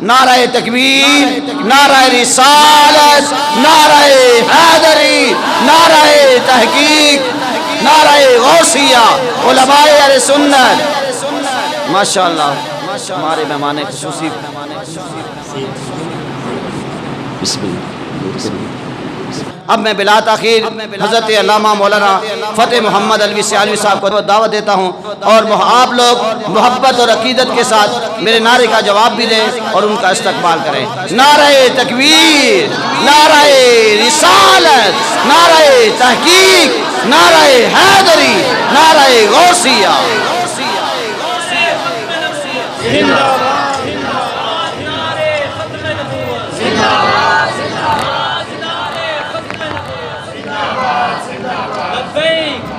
نعرہ تکبیر، نعرہ رسالت، نعرہ حیدری، نعرہ تحقیق، نعرہ غوثیہ، علماء اہل سنت۔ ماشاءاللہ ہمارے مہمان خصوصی بسم اللہ۔ اب میں بلا تاخیر حضرت علامہ مولانا فتح محمد علوی سیالوی صاحب کو دعوت دیتا ہوں، اور آپ لوگ محبت اور عقیدت کے ساتھ میرے نعرے کا جواب بھی دیں اور ان کا استقبال کریں۔ نعرہ تکبیر، نعرہ رسالت، نعرہ تحقیق، نعرہ حیدری، نعرہ غوثیہ۔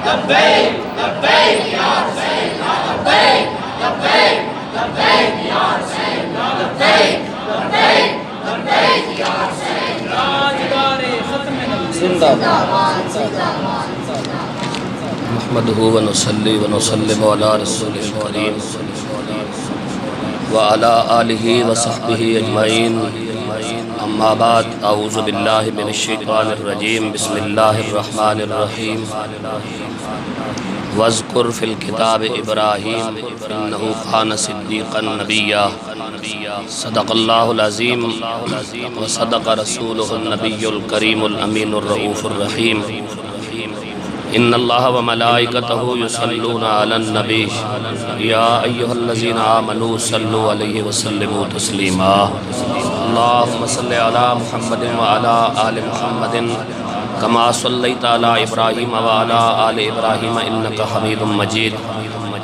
لبیک لبیک یا حسین، لبیک لبیک لبیک یا حسین، لبیک لبیک لبیک یا حسین، راجدار ختم نبوت زندہ باد۔ نحمدہ ونصلی ونسلم علی رسولہ الکریم وعلی آلہ وصحبہ اجمعین، اما بعد، اعوذ باللہ من الشیطان الرجیم، بسم اللہ الرحمن الرحیم۔ وَاذْكُرْ فِي الْكِتَابِ إِبْرَاهِيمَ إِنَّهُ كَانَ صِدِّيقًا نَبِيًّا۔ صدق اللہ العظیم وصدق رسولہ النبی الکریم الامین الرؤوف الرحیم۔ ان اللہ وملائکتہ یصلون علی النبی یا ایہا الذین آمنوا صلوا علیہ وسلموا تسلیما۔ اللہم صلی علی محمد وعلی آل محمد کما صلیت علی ابراہیم وعلی آل ابراہیم انک حمید مجید۔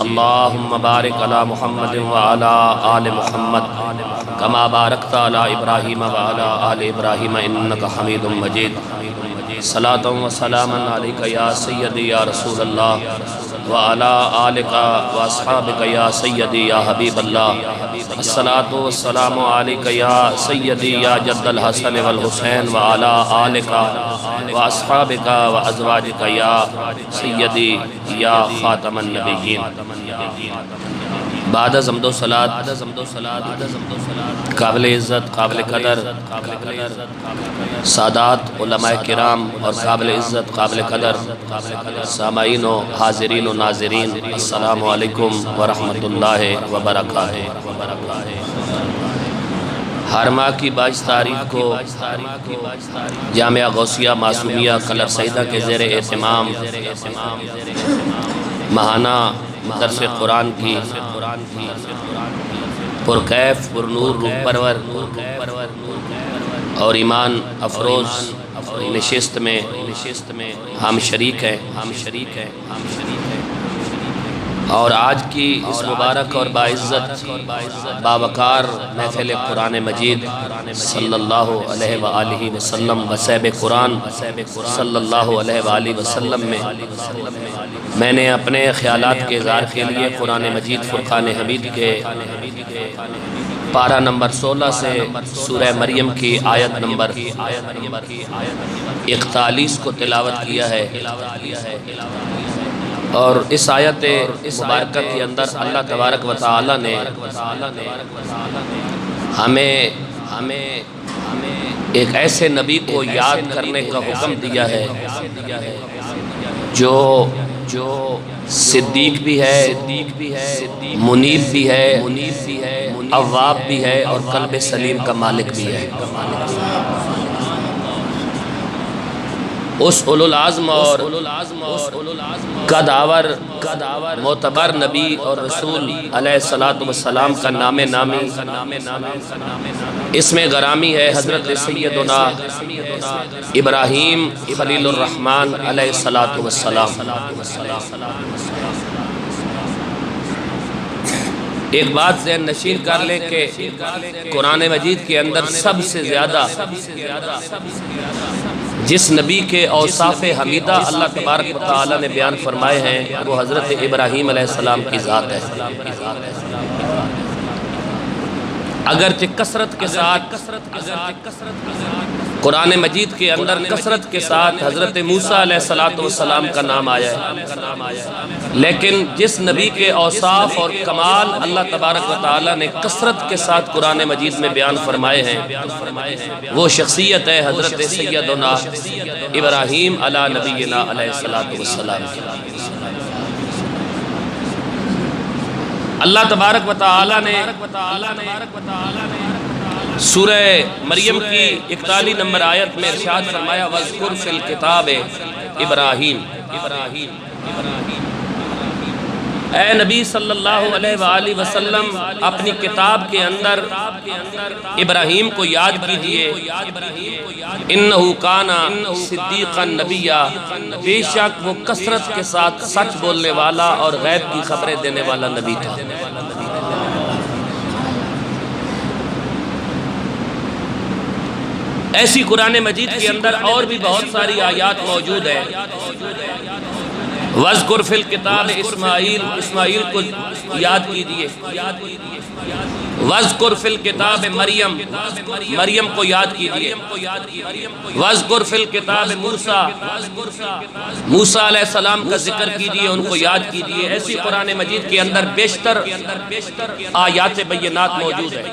اللہم بارک علی محمد وعلی آل محمد کما بارکت علی ابراہیم وعلی آل ابراہیم انک حمید مجید۔ صلاۃ و سلام علیک یا سیدی یا رسول اللہ وعلی آلک و اصحابک یا سیدی یا حبیب اللہ۔ الصلاۃ والسلام علیک یا سیدی یا جد الحسن والحسین وعلی آلک و اصحابک و ازواجک یا سیدی یا خاتم النبیین۔ بعد از حمد و صلاۃ، قابل عزت، قابل قدر سادات علماء کرام اور قابل عزت، قابل قدر سامعین و حاضرین و ناظرین، السلام علیکم ورحمۃ اللہ وبرکاتہ۔ ہر ماہ کی 22 تاریخ کو جامعہ غوثیہ معصومیہ کلر سیدہ کے زیر اہتمام ماہانہ درس قرآن کی پرکیف، پرنور، روح پرور اور ایمان افروز نشست میں ہم شریک ہیں۔ اور آج کی اس مبارک اور باعزت باوقار محفل قرآن مجید صلی اللہ علیہ وآلہ وسلم وصحب قرآن صلی اللہ علیہ وآلہ وسلم میں نے اپنے خیالات کے اظہار کے لیے قرآن مجید فرقان حمید کے پارہ نمبر 16 سے سورہ مریم کی آیت نمبر 41 کو تلاوت کیا ہے۔ اور اس آیت مبارکہ کے اندر اللہ تبارک و تعالی نے ہمیں ایک ایسے نبی کو یاد کرنے کا حکم دیا ہے جو صدیق بھی ہے، منیب بھی ہے، اواب بھی ہے اور قلب سلیم کا مالک بھی ہے۔ اس اولو العزم اور قداور معتبر نبی اور رسول علیہ السلام کا نام نامی اس میں گرامی ہے حضرت سیدنا ابراہیم خلیل الرحمن علیہ السلام۔ ایک بات ذہن نشین کر لیں کہ قرآن مجید کے اندر سب سے زیادہ جس نبی کے اوصاف حمیدہ اللہ تبارک و تعالی نے بیان فرمائے ہیں وہ حضرت ابراہیم علیہ السلام کی ذات ہے۔ اگرچہ کثرت کے ساتھ قرآن مجید کے اندر کثرت کے ساتھ حضرت موسیٰ علیہ السلام کا نام آیا ہے، لیکن جس نبی کے اوصاف اور کمال اللہ تبارک و تعالی نے کثرت کے ساتھ قرآن مجید میں بیان فرمائے ہیں، وہ شخصیت ہے حضرت سیدنا ابراہیم علی نبینا علیہ السلام کی۔ اللہ تبارک و تعالی نے سورہ مریم کی 41 نمبر آیت میں ارشاد فرمایا وَاذْكُرْ فِي الْكِتَابِ ابراہیم۔ اے نبی صلی اللہ علیہ وآلہ وسلم اپنی کتاب کے اندر ابراہیم کو یاد کیجئے، انہو کانا صدیقا نبیا، بے شک وہ کثرت کے ساتھ سچ بولنے والا اور غیب کی خبریں دینے والا نبی تھا۔ ایسی قرآن مجید کے اندر اور بھی بہت ساری آیات موجود ہیں۔ وَاذْكُرْ فِي الْكِتَابِ اسماعیل کو یاد کیجئے، وَاذْكُرْ فِي الْكِتَابِ مریم کو یاد کیجئے، وَاذْكُرْ فِي الْكِتَابِ موسیٰ علیہ السلام کا ذکر کیجئے، ان کو یاد کیجئے۔ ایسی قرآن مجید کے اندر بیشتر آیات بینات موجود ہیں،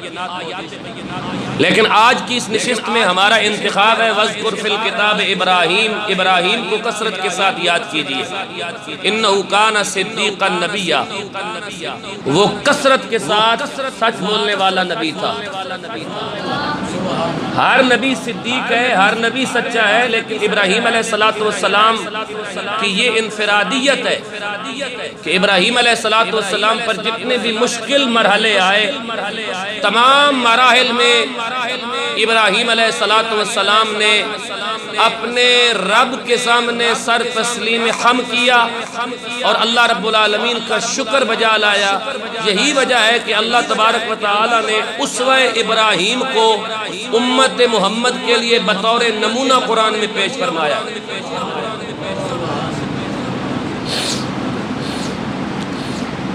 لیکن آج کی اس نشست میں ہمارا انتخاب ہے وَاذْكُرْ فِي الْكِتَابِ ابراہیم کو کثرت کے ساتھ یاد کیجئے، انہو کانا صدیقا نبیا، وہ کثرت کے ساتھ سچ بولنے والا نبی تھا۔ ہر نبی صدیق ہے، ہر نبی سچا ہے، لیکن ابراہیم علیہ السلام کی یہ انفرادیت ہے کہ ابراہیم علیہ السلام پر جتنے بھی مشکل مرحلے آئے، تمام مراحل میں ابراہیم علیہ السلام نے اپنے رب کے سامنے سر تسلیم خم کیا اور اللہ رب العالمین کا شکر بجا لایا۔ یہی وجہ ہے کہ اللہ تبارک و تعالی نے اسوہ ابراہیم کو امت محمد کے لیے بطور نمونہ قرآن میں پیش فرمایا۔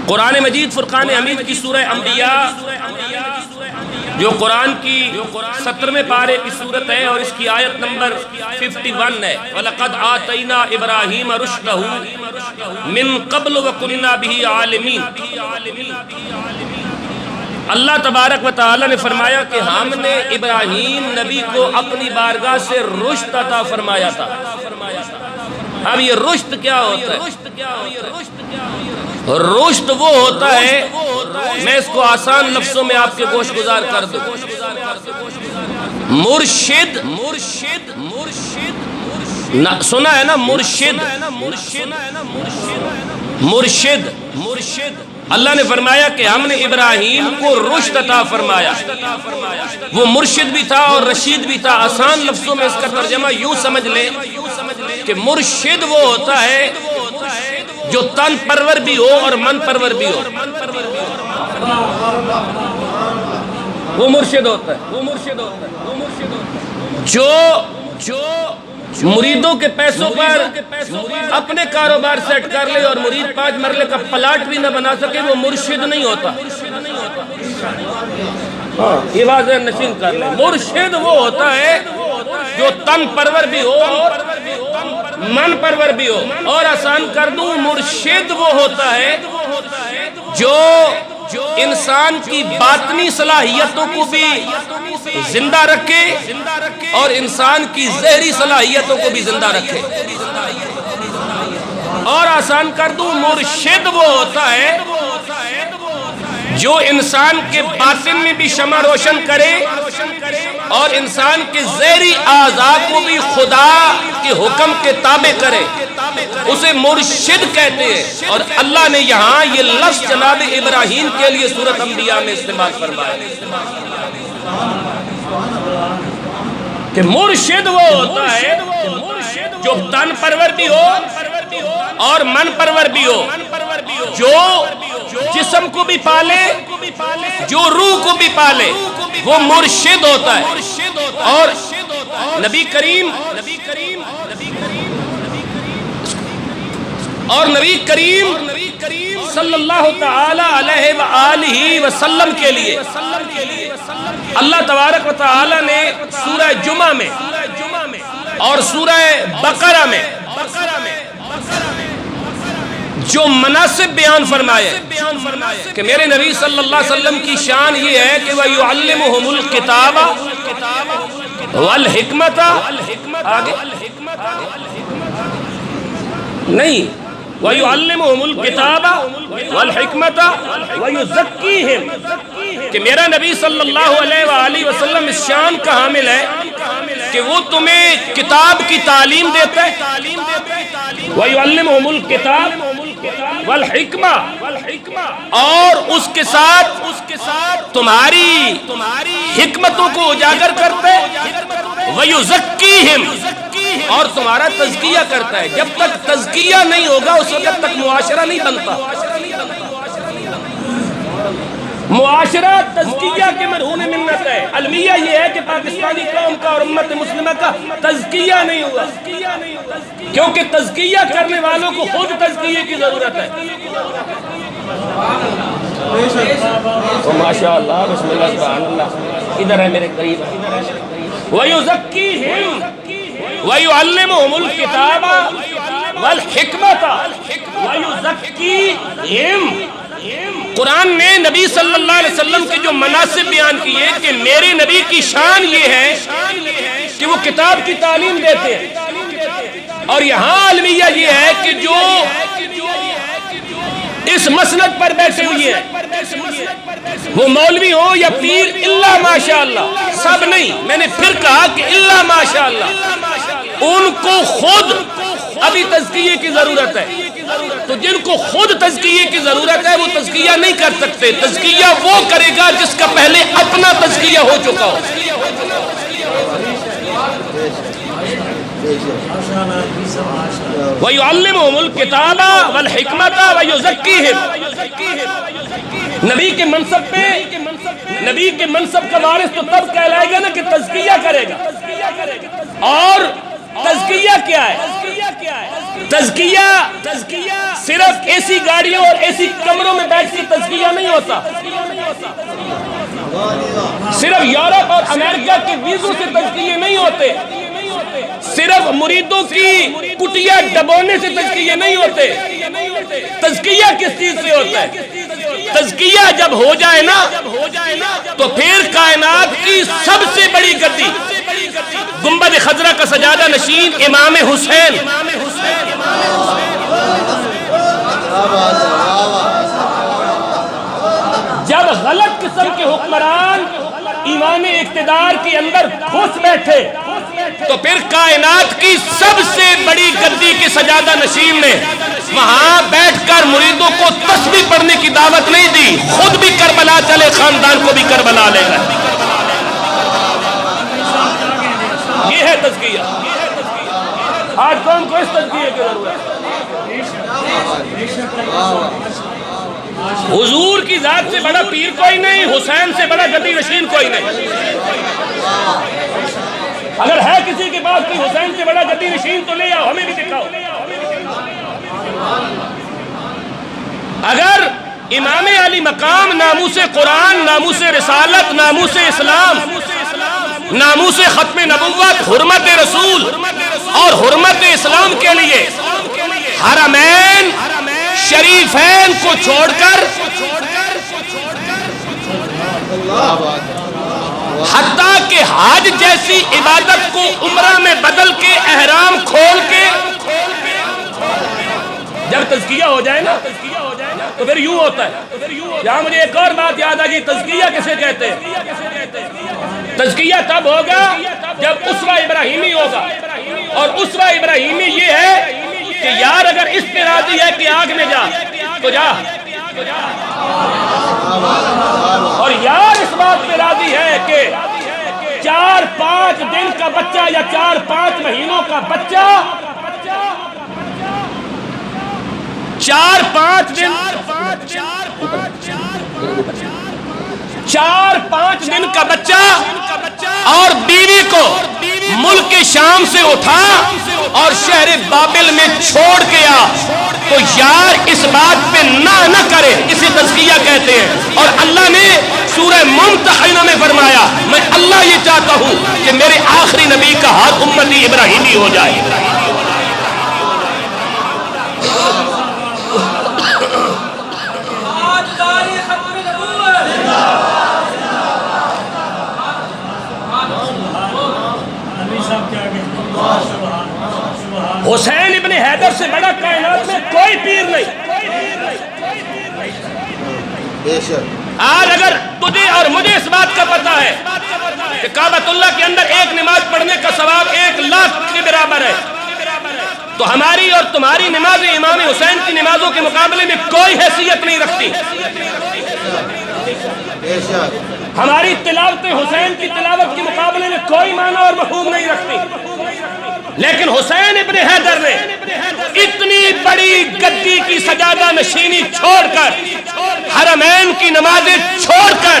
قرآن مجید فرقان حمید کی سورہ انبیاء جو قرآن کی 17ویں پارے کی صورت ہے اور اس کی آیت نمبر 51 ہے، وَلَقَدْ آتَيْنَا إِبْرَاهِيمَ رُشْدَهُ مِن قَبْلُ وَكُنَّا بِهِ عَالِمِينَ۔ اللہ تبارک و تعالی نے فرمایا کہ ہم نے ابراہیم نبی کو اپنی بارگاہ سے رشد عطا فرمایا تھا۔ اب یہ رشد کیا ہوتا ہے؟ رشد وہ ہوتا ہے، میں اس کو آسان لفظوں میں آپ کے گوش گزار کر دوں، مرشد، سنا ہے نا مرشد، اللہ نے فرمایا کہ ہم نے ابراہیم کو رشد عطا فرمایا۔ وہ مرشد بھی تھا اور رشید بھی تھا۔ آسان لفظوں میں اس کا ترجمہ یوں سمجھ لیں کہ مرشد وہ ہوتا ہے جو تن پرور بھی ہو اور من پرور بھی ہو، وہ مرشد ہوتا ہے۔ جو مریدوں کے پیسوں پر اپنے کاروبار سیٹ کر لے اور مرید 5 مرلے کا پلاٹ بھی نہ بنا سکے، وہ مرشد نہیں ہوتا۔ یہ واضح نشین کر لیں، مرشد وہ ہوتا ہے جو تن پرور بھی ہو اور من پرور بھی ہو، اور آسان کر دوں، مرشد وہ ہوتا ہے جو انسان کی باطنی صلاحیتوں کو بھی زندہ رکھے اور انسان کی ظاہری صلاحیتوں کو بھی زندہ رکھے۔ اور آسان کر دوں، مرشد وہ ہوتا ہے جو انسان کے باطن میں بھی شمع روشن کرے اور انسان کے ظاہری اعضاء کو بھی خدا کے حکم کے تابع کرے، اسے مرشد کہتے ہیں۔ اور اللہ نے یہاں یہ لفظ جناب ابراہیم کے لیے سورۃ انبیاء میں استعمال فرمایا کہ مرشد وہ ہوتا ہے جو تن پرور بھی ہو اور من پرور بھی ہو، جو جسم کو بھی پالے، جو روح کو بھی پالے، وہ مرشد ہوتا ہے۔ اور نبی کریم صلی اللہ تعالی علیہ وآلہ وسلم کے لیے اللہ تبارک و تعالی نے سورہ جمعہ میں اور سورہ بقرہ میں جو مناسب بیان فرمائے کہ میرے نبی صلی اللہ علیہ وسلم کی شان یہ ہے کہ وَيُعَلِّمُهُمُ الْكِتَابَ وَالْحِكْمَةَ آگے نہیں وَيُعَلِّمُهُمُ الْكِتَابَ وَالْحِكْمَةَ وَيُزَكِّيهِمْ کہ میرا نبی صلی اللہ علیہ وآلہ وسلم اس شان کا حامل ہے کہ وہ تمہیں کتاب کی تعلیم دیتا ہے وَيُعَلِّمُهُمُ الْكِتَابَ وَالْحِكْمَةَ اور اس کے ساتھ تمہاری حکمتوں کو اجاگر کرتا ہے وَيُزَكِّيهِمْ اور تمہارا تزکیہ کرتا ہے. جب تک تزکیہ نہیں ہوگا اس وقت تک معاشرہ نہیں بنتا. معاشرہ تزکیہ کے مرہون منت ہے. المیہ یہ ہے کہ پاکستانی قوم کا اور امت مسلمہ کا تزکیہ نہیں ہوا کیونکہ تزکیہ کرنے والوں کو خود تزکیہ کی ضرورت ہے. ماشاءاللہ بسم اللہ سبحان اللہ. ادھر ہے میرے قریب. وَيُزَكِّيهِمْ وَيُعَلِّمُهُمُ الْكِتَابَ وَالْحِكْمَةَ وَيُزَكِّيهِمْ. قرآن نے نبی صلی اللہ علیہ وسلم کے جو مناسب بیان کیے کہ میرے نبی کی شان یہ ہے کہ وہ کتاب کی تعلیم دیتے ہیں. اور یہاں المیہ یہ ہے کہ جو اس مسند پر بیٹھے ہوئے ہیں وہ مولوی ہو یا پیر اللہ ماشاءاللہ سب نہیں. میں نے پھر کہا کہ اللہ ماشاءاللہ ان کو خود ابھی تزکیے کی ضرورت ہے. تو جن کو خود تزکیے کی ضرورت ہے وہ تزکیہ نہیں کر سکتے. تزکیہ وہ کرے گا جس کا پہلے اپنا تزکیہ ہو چکا ہو. وَيُعَلِّمُهُمُ الْكِتَابَ وَالْحِكْمَةَ وَيُزَكِّيهِمْ. نبی کے منصب کا وارث تو تب کہلائے گا نا کہ تزکیہ کرے گا. اور تزکیہ کیا ہے؟ تزکیہ صرف ایسی گاڑیوں اور ایسی کمروں میں بیٹھ کے تزکیہ نہیں ہوتا. صرف یورپ اور امریکہ کے ویزوں سے تزکیے نہیں ہوتے. صرف مریدوں کی کٹیا ڈبونے سے تزکیہ نہیں ہوتے. تزکیہ کس چیز سے ہوتا ہے؟ تزکیہ جب ہو جائے نا تو پھر کائنات کی سب سے بڑی گدی گنبد خضرا کا سجادہ نشین امام حسین جب غلط قسم کے حکمران ایوان اقتدار کے اندر گھس بیٹھے تو پھر کائنات کی سب سے بڑی گدی کے سجادہ نشین نے وہاں بیٹھ کر مریدوں کو تسبیح پڑھنے کی دعوت نہیں دی. خود بھی کربلا چلے خاندان کو بھی کربلا لے گئے. یہ ہے تزکیہ. آج قوم کو اس تزکیہ کی ضرورت ہے. حضور کی ذات سے بڑا پیر کوئی نہیں, حسین سے بڑا گدی نشین کوئی نہیں. اگر ہے کسی کے پاس کوئی حسین سے بڑا گدی نشین تو لے آؤ, ہمیں بھی دکھاؤ. اگر امام علی مقام ناموس قرآن, ناموس رسالت, ناموس اسلام, ناموس ختم نبوت, حرمت رسول اور حرمت اسلام کے لیے حرمین شریفین کو چھوڑ کر حتیٰ کہ حج جیسی عبادت کو عمرہ میں بدل کے احرام کھول کے جب تزکیہ ہو جائے نا تو پھر یوں ہوتا ہے. یہاں مجھے ایک اور بات یاد آ گئی. تزکیہ کسے کہتے ہیں؟ تزکیہ تب ہوگا جب اسوہ ابراہیمی ہوگا. اور اسوہ ابراہیمی یہ ہے کہ یار اگر اس پہ راضی ہے کہ آگ میں جا تو جا, اور یار اس بات پہ راضی ہے کہ 4-5 دن کا بچہ یا 4-5 مہینوں کا بچہ 4-5 دن کا بچہ اور بیوی کو ملک شام سے اٹھا اور شہر بابل میں چھوڑ گیا تو یار اس بات پہ نہ کرے, اسے تزکیہ کہتے ہیں. اور اللہ نے سورہ ممتحنہ میں فرمایا میں اللہ یہ چاہتا ہوں کہ میرے آخری نبی کا ہاتھ امتی ابراہیمی ہو جائے. حسین ابن حیدر سے بڑا کائنات میں کوئی پیر نہیں۔ آج اگر تجھے اور مجھے اس بات کا پتہ ہے کہ کعبۃ اللہ کے اندر ایک نماز پڑھنے کا ثواب 1,00,000 کے برابر ہے، تو ہماری اور تمہاری نماز امام حسین کی نمازوں کے مقابلے میں کوئی حیثیت نہیں رکھتی۔ ہماری تلاوت حسین کی تلاوت کے مقابلے میں کوئی معنی اور مفہوم نہیں رکھتی۔ لیکن حسین ابن حیدر نے اتنی بڑی گدی کی سجادہ نشینی چھوڑ کر، حرمین کی نمازیں چھوڑ کر،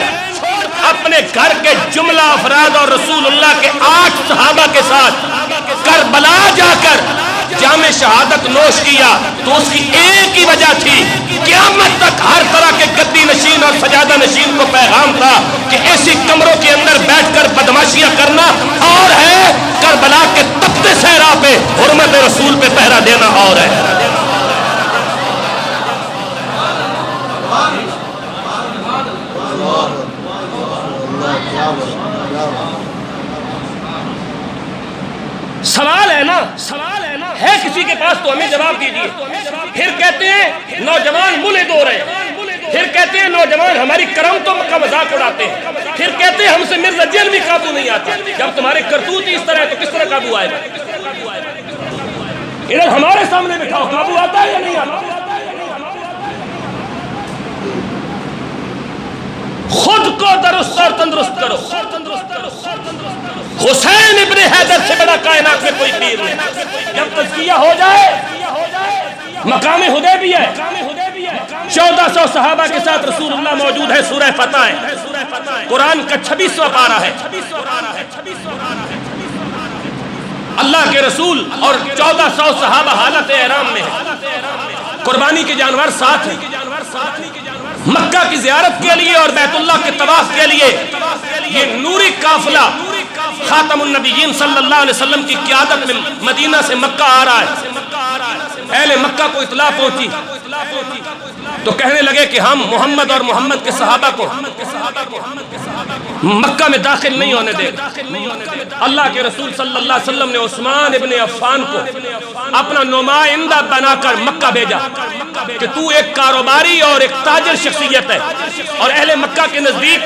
اپنے گھر کے جملہ افراد اور رسول اللہ کے 8 صحابہ کے ساتھ کربلا جا کر جام شہادت نوش کیا، تو اس کی ایک ہی وجہ تھی، قیامت تک ہر طرح کے گدی نشین اور سجادہ نشین کو پیغام تھا کہ ایسی کمروں کے اندر بیٹھ کر بدماشیاں کرنا اور ہے، کربلا کے تپتے صحرا پہ حرمت رسول پہ پہرا دینا اور ہے۔ سوال ہے نا، ہے کسی کے پاس تو ہمیں جواب دیجیے۔ پھر کہتے ہیں نوجوان ملے دو رہے ہیں، پھر کہتے ہیں نوجوان ہماری کرامتوں کا مذاق اڑاتے ہیں، پھر کہتے ہیں ہم سے مرزا جیل بھی قابو نہیں آتے۔ جب تمہارے کرتوت ہی اس طرح ہے تو کس طرح قابو آئے گا؟ ادھر ہمارے سامنے بٹھاؤ، قابو آتا ہے یا نہیں آتا؟ خود کو درست اور تندرست کرو۔ حسین ابن حیدر سے بڑا کائنات میں کوئی پیر نہیں۔ جب تزکیہ ہو جائے، مقام حدیبیہ ہے، 1400 صحابہ کے ساتھ رسول اللہ موجود ہے، سورہ فتح ہے، قرآن کا 26واں پارہ ہے۔ اللہ کے رسول اور 1400 صحابہ حالت احرام میں ہیں، قربانی کے جانور ساتھ ہیں۔ مکہ کی زیارت کے لیے اور بیت اللہ کے طواف کے لیے یہ نوری قافلہ خاتم النبیین صلی اللہ علیہ وسلم کی قیادت میں مدینہ سے مکہ آ رہا ہے۔ اہل مکہ کو اطلاع پہنچی تو کہنے لگے کہ ہم محمد اور محمد کے صحابہ کو مکہ میں داخل نہیں ہونے دے۔ اللہ کے رسول صلی اللہ علیہ وسلم نے عثمان ابن عفان کو اپنا نمائندہ بنا کر مکہ بھیجا کہ تو ایک کاروباری اور ایک تاجر شخصیت ہے، اور اہل مکہ کے نزدیک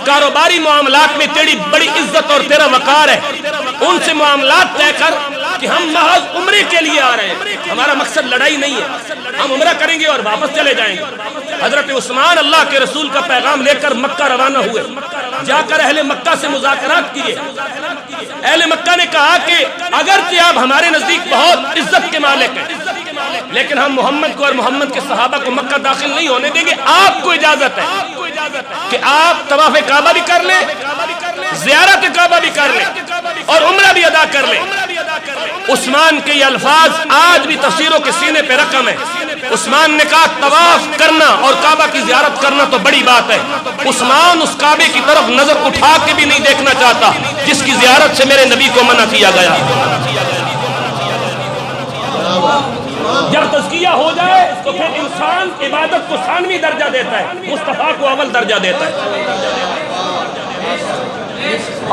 کاروباری معاملات میں تیری بڑی عزت اور تیرا وقار ہے، ان سے معاملات طے کر کہ ہم محض عمرے کے لیے آ رہے ہیں، ہمارا مقصد لڑائی نہیں ہے، ہم عمرہ کریں گے اور واپس چلے جائیں گے۔ حضرت عثمان اللہ کے رسول کا پیغام لے کر مکہ روانہ ہوئے، جا کر اہل مکہ سے مذاکرات کیے۔ اہل مکہ نے کہا کہ اگرچہ آپ ہمارے نزدیک بہت عزت کے مالک ہیں، لیکن ہم محمد کو اور محمد کے صحابہ کو مکہ داخل نہیں ہونے دیں گے۔ آپ کو اجازت ہے کہ آپ طواف کعبہ بھی کر لیں، زیارت کعبہ بھی کر لیں اور عمرہ بھی ادا کر لیں۔ عثمان کے یہ الفاظ آج بھی تفسیروں کے سینے پہ رقم ہے۔ عثمان نے کہا طواف کرنا اور کعبہ کی زیارت کرنا تو بڑی بات ہے، عثمان اس کعبے کی طرف نظر اٹھا کے بھی نہیں دیکھنا چاہتا جس کی زیارت سے میرے نبی کو منع کیا گیا۔ جب تزکیہ ہو جائے تو پھر انسان عبادت کو ثانوی درجہ دیتا ہے، مصطفیٰ کو اول درجہ دیتا ہے،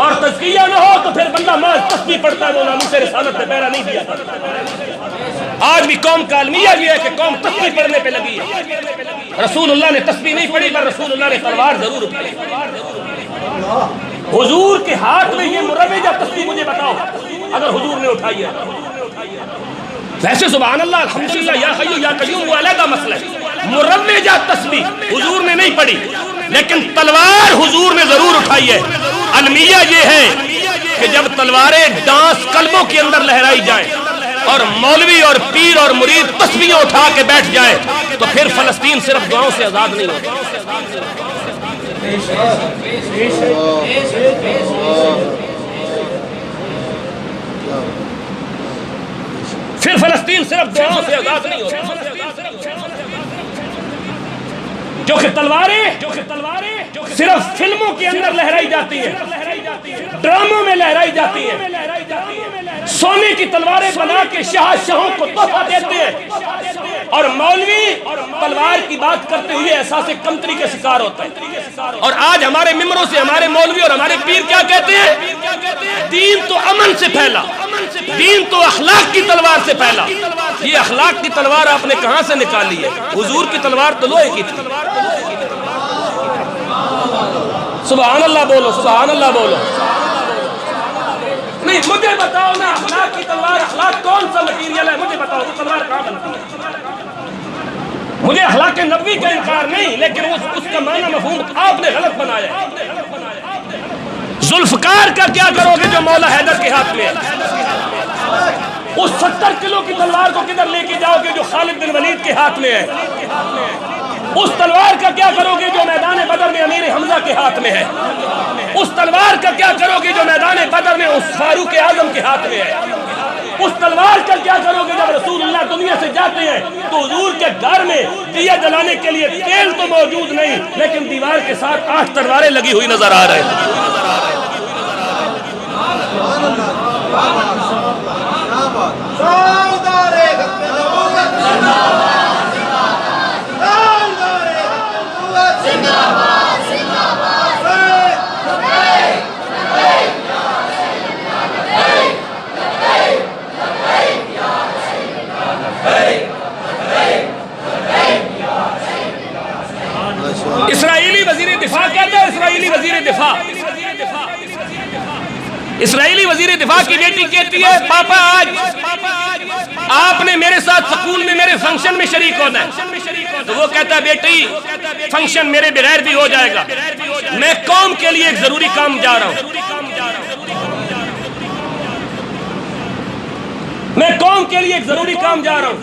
اور تزکیہ نہ ہو تو پھر بندہ محض تسبیح پڑھتا ہے، وہ ناموس رسالت سے پہرا نہیں دیا تھا۔ آج بھی قوم کا المیہ یہ ہے کہ قوم تسبیح پڑھنے پہ لگی ہے۔ رسول اللہ نے تسبیح نہیں پڑھی، پر رسول اللہ نے تلوار ضرور اٹھائی۔ حضور کے ہاتھ میں یہ مروجہ تسبیح مجھے بتاؤ اگر حضور نے اٹھائی ہے۔ ویسے سبحان اللہ الحمدللہ یا حی یا قیوم وہ علیحدہ مسئلہ ہے، مروجہ تسبیح حضور نے نہیں پڑھی، لیکن تلوار حضور نے ضرور اٹھائی ہے۔ المیہ یہ ہے کہ جب تلواریں ڈانس قلبوں کے اندر لہرائی جائیں اور مولوی اور پیر اور مرید تسبیحیں اٹھا کے بیٹھ جائیں تو پھر فلسطین صرف دعاؤں سے آزاد نہیں ہوتی۔ پھر فلسطین صرف دعاؤں سے آزاد نہیں ہوتی۔ جو کہ تلواریں صرف فلموں کے اندر لہرائی جاتی ہیں، ڈراموں میں لہرائی جاتی ہیں، سونے کی تلواریں بنا کے شہنشاہوں کو تحفہ دیتے ہیں اور مولوی تلوار کی بات کرتے ہوئے احساس کمتری کے شکار ہوتا ہے. اور آج ہمارے ممبروں سے ہمارے مولوی اور ہمارے پیر کیا کہتے ہیں؟ دین تو امن سے پھیلا، دین تو اخلاق کی تلوار سے پھیلا. یہ اخلاق کی تلوار آپ نے کہاں سے نکالی ہے؟ حضور کی تلوار تو لوہے کی تھی. سبحان اللہ بولو، سبحان اللہ بولو. نہیں مجھے بتاؤ نا، اخلاق کی تلوار، اخلاق کون سا مٹیریل ہے؟ مجھے بتاؤ وہ تلوار کہاں بنتی ہے؟ مجھے اخلاق نبوی کا انکار نہیں، لیکن اس کا معنی مفہوم آپ نے غلط بنایا ہے. ذوالفقار کا کیا کرو گے جو مولا حیدر کے ہاتھ میں ہے؟ اس 70 کلو کی تلوار کو کدھر لے کے جاؤ گے جو خالد بن ولید کے ہاتھ میں ہے؟ اس تلوار کا کیا کرو گے جو میدان بدر میں امیر حمزہ کے ہاتھ میں ہے؟ اس تلوار کا کیا کرو گے جو میدان بدر میں اس فاروق اعظم کے ہاتھ میں ہے؟ اس تلوار کا کیا کرو گے جب رسول اللہ دنیا سے جاتے ہیں تو حضور کے گھر میں دیا جلانے کے لیے تیل تو موجود نہیں، لیکن دیوار کے ساتھ 8 تلواریں لگی ہوئی نظر آ رہے ہیں. اسرائیلی وزیر دفاع کہتا ہے، اسرائیلی وزیر دفاع، اسرائیلی وزیر دفاع کی بیٹی کہتی ہے پاپا آج آپ نے میرے ساتھ سکول میں میرے فنکشن میں شریک ہونا ہے. تو وہ کہتا ہے بیٹی فنکشن میرے بغیر بھی ہو جائے گا، میں قوم کے لیے ایک ضروری کام جا رہا ہوں، میں قوم کے لیے ایک ضروری کام جا رہا ہوں.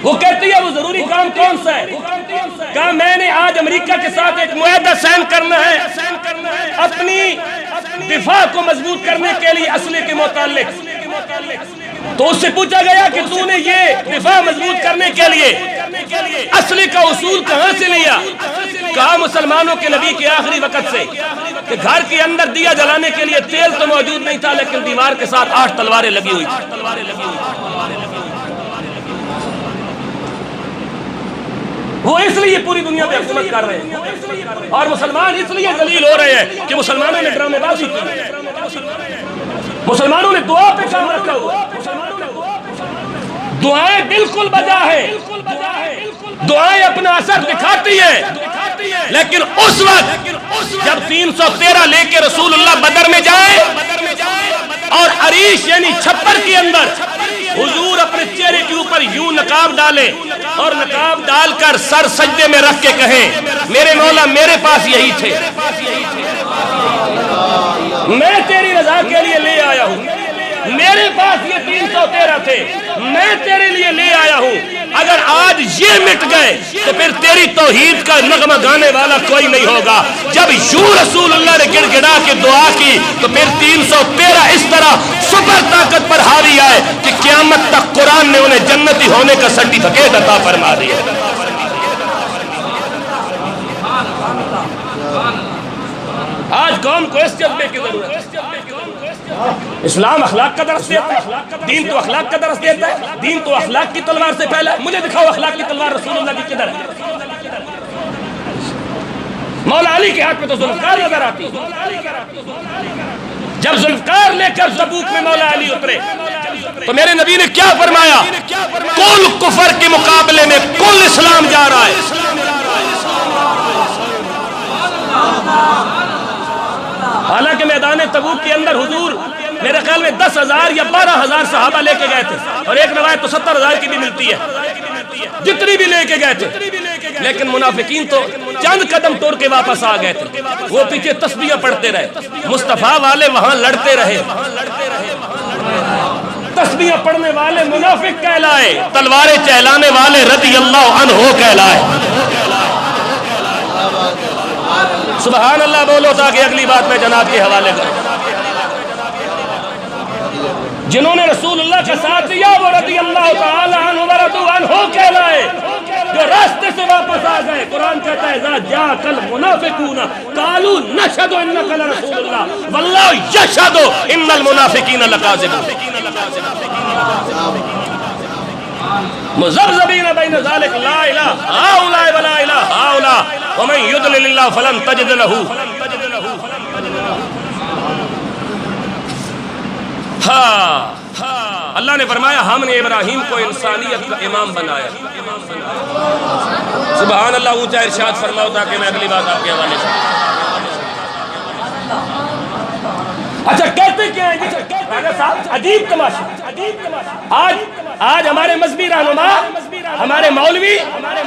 وہ کہتی ہے وہ ضروری کام کون سا ہے؟ کہا میں نے آج امریکہ کے ساتھ ایک معاہدہ سائن کرنا ہے اپنی دفاع کو مضبوط کرنے کے لیے اسلحے کے متعلق. تو اس سے پوچھا گیا کہ تو نے یہ دفاع مضبوط کرنے کے لیے اسلحے کا اصول کہاں سے لیا؟ کہا مسلمانوں کے نبی کے آخری وقت سے، کہ گھر کے اندر دیا جلانے کے لیے تیل تو موجود نہیں تھا لیکن دیوار کے ساتھ 8 تلواریں لگی ہوئی تھی. وہ اس لیے پوری دنیا پہ حکومت کر رہے ہیں اور مسلمان اس لیے ذلیل ہو رہے ہیں کہ مسلمانوں نے ڈرامے بازی کی، مسلمانوں نے دعا پہ کام رکھا ہوا. دعائیں بالکل بجا ہے، دعائیں اپنا اثر دکھاتی ہے، لیکن اس وقت جب 313 لے کے رسول اللہ بدر میں جائے اور عریش یعنی چھپر کے اندر حضور اپنے چہرے کے اوپر یوں نقاب ڈالے اور نقاب ڈال کر سر سجدے میں رکھ کے کہیں میرے مولا میرے پاس یہی تھے، میں تیری رضا کے لیے لے آیا ہوں، میرے پاس یہ 313 تھے، میں تیرے لیے لے آیا ہوں. اگر آج یہ مٹ گئے تو پھر تیری توحید کا نغمہ گانے والا کوئی نہیں ہوگا. جب یوں رسول اللہ نے گڑ گڑا کے دعا کی تو پھر 313 اس طرح سپر طاقت پر حاوی آئے کہ قیامت تک قرآن نے انہیں جنتی ہونے کا سرٹیفکیٹ عطا فرما دیا. آج قوم کو اس جذبے کی ضرورت ہے. اسلام اخلاق کا درس دیتا ہے، دین تو اخلاق کا درس دیتا ہے، دین تو اخلاق کی تلوار سے پہلا ہے. مجھے دکھاؤ اخلاق کی تلوار رسول اللہ کی کدھر ہے؟ مولا علی کے ہاتھ میں تو ذوالفقار نظر آتی ہے. جب ذوالفقار لے کر تبوک میں مولا علی اترے تو میرے نبی نے کیا فرمایا؟ کل کفر کے مقابلے میں کل اسلام جا رہا ہے. حالانکہ میدان تبوک کے اندر حضور میرے خیال میں 10,000 یا 12,000 صحابہ لے کے گئے تھے، اور ایک روایت تو 70,000 کی بھی ملتی ہے، جتنی بھی لے کے گئے تھے. لیکن منافقین تو چند قدم ٹور کے واپس آ گئے تھے، وہ پیچھے تسبیحاں پڑھتے رہے. مصطفیٰ والے وہاں لڑتے رہے، تسبیحاں پڑھنے والے منافق کہلائے، تلواریں چہلانے والے رضی اللہ عنہ کہلائے. سبحان اللہ بولو تاکہ اگلی بات میں جناب کے حوالے کروں. جنہوں نے رسول اللہ کا ساتھ دیا وہ رضی اللہ تعالی عنہ ورضوا عنہ کہلائے. جو راستے سے واپس آ گئے، قرآن کہتا ہے اذا جاءک المنافقون قالوا نشهد انک لرسول اللہ واللہ یشهد ان المنافقین لکاذبون. مذبذبین بین ذالک لا الہ ہؤلاء ولا الہ ہؤلاء ومن یضلل اللہ فلن تجد لہ اللہ نے فرمایا ہم نے ابراہیم کو انسانیت کا امام بنایا. سبحان اللہ. اونچا ارشاد فرماؤ تاکہ میں اگلی بات آپ کے حوالے سے. اچھا کہتے کیا ہے عجیب تماشا. آج ہمارے مذہبی رہنما، ہمارے مولوی،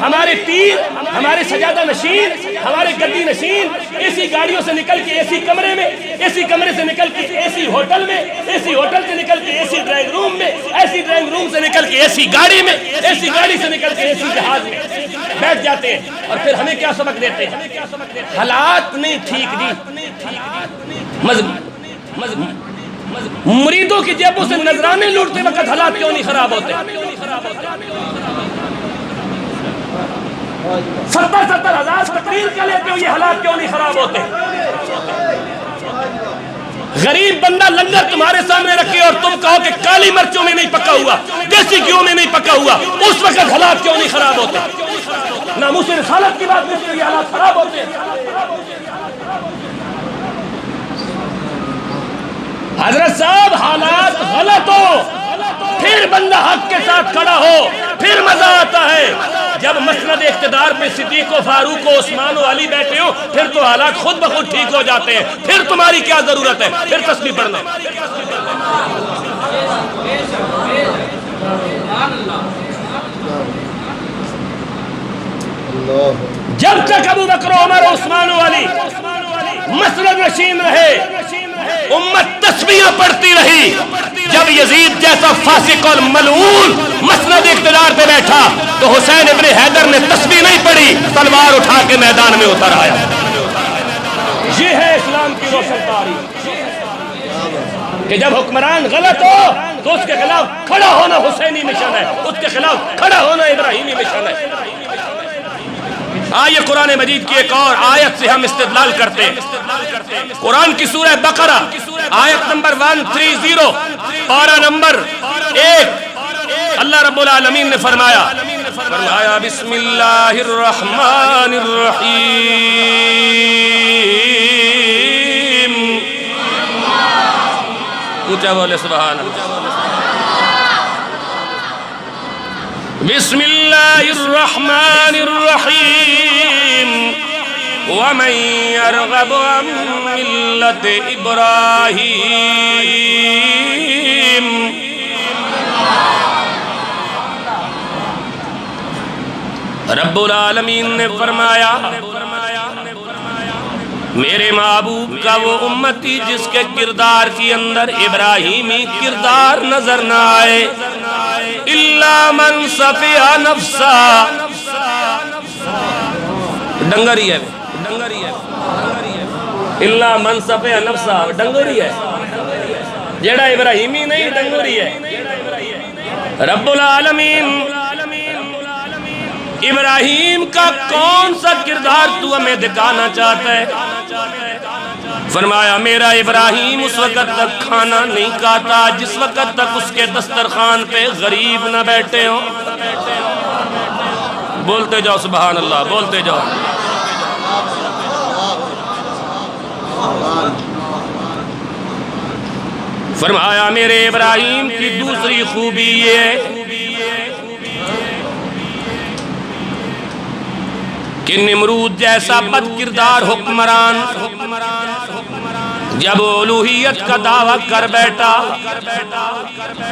ہمارے پیر، ہمارے سجادہ نشین، ہمارے گدی نشین اے سی گاڑیوں سے نکل کے اے سی کمرے میں، اے سی کمرے سے نکل کے اے سی ہوٹل میں، اے سی ہوٹل سے نکل کے اے سی ڈرائنگ روم میں، اے سی ڈرائنگ روم سے نکل کے اے سی گاڑی میں، اے سی گاڑی سے نکل کے اے سی جہاز میں بیٹھ جاتے ہیں. اور پھر ہمیں کیا سبق دیتے ہیں؟ حالات نہیں ٹھیک دی. مریدوں کی جیبوں سے نذرانے لوٹتے وقت حالات کیوں نہیں خراب ہوتے؟ 70,000 تقریر کا لیتے ہو، یہ حالات کیوں نہیں خراب ہوتے؟ غریب بندہ لنگر تمہارے سامنے رکھے اور تم کہو کہ کالی مرچوں میں نہیں پکا ہوا، دیسی گیہوں میں نہیں پکا ہوا، اس وقت حالات کیوں نہیں خراب ہوتے؟ ناموس رسالت کی بات نہیں، یہ حالات خراب ہوتے ہیں. حضرت صاحب حالات غلط ہو پھر بندہ حق کے ساتھ کھڑا ہو پھر مزہ آتا ہے. جب مسند اقتدار پہ صدیق و فاروق و عثمان و علی بیٹھے ہو پھر تو حالات خود بخود ٹھیک ہو جاتے ہیں. پھر تمہاری کیا ضرورت ہے؟ پھر تسبیح پڑھنا. جب تک ابو بکر و عمر و عثمان و علی مسند نشین رہے امت تسبیحاں پڑھتی رہی. جب یزید جیسا فاسق اور ملعون مسند اقتدار پہ بیٹھا تو حسین ابن حیدر نے تسبیح نہیں پڑھی، تلوار اٹھا کے میدان میں اتر آیا. یہ ہے اسلام کی روشن تاریخ کہ جب حکمران غلط ہو تو اس کے خلاف کھڑا ہونا حسینی مشن ہے، اس کے خلاف کھڑا ہونا ابراہیمی مشن ہے. آئیے قرآن مجید کی ایک اور آیت سے ہم استدلال کرتے ہیں. قرآن کی سورہ بقرہ آیت نمبر 130 پارہ نمبر 1 اللہ رب العالمین نے فرمایا بسم اللہ الرحمن الرحیم اونچا بولے سبحان اللہ. بسم اللہ الرحمن الرحیم ومن يرغب عن ملت ابراہیم رب العالمین نے فرمایا میرے محبوب کا وہ امتی جس کے کردار کے اندر ابراہیمی کردار نظر نہ آئے الا من صفیہ نفسا ڈنگری ہے الا من صفیہ نفسا ڈنگری ہے جیڑا ابراہیمی نہیں ڈنگری ہے. رب العالمین ابراہیم کا کون سا کردار تو ہمیں دکھانا چاہتا ہے؟ فرمایا میرا ابراہیم اس وقت تک کھانا نہیں کھاتا جس وقت تک اس کے دسترخوان پہ غریب نہ بیٹھے ہو. بولتے جاؤ سبحان اللہ، بولتے جاؤ. فرمایا میرے ابراہیم کی دوسری خوبی یہ ہے کہ نمرود جیسا بد کردار حکمران جب الوہیت کا دعویٰ کر بیٹھا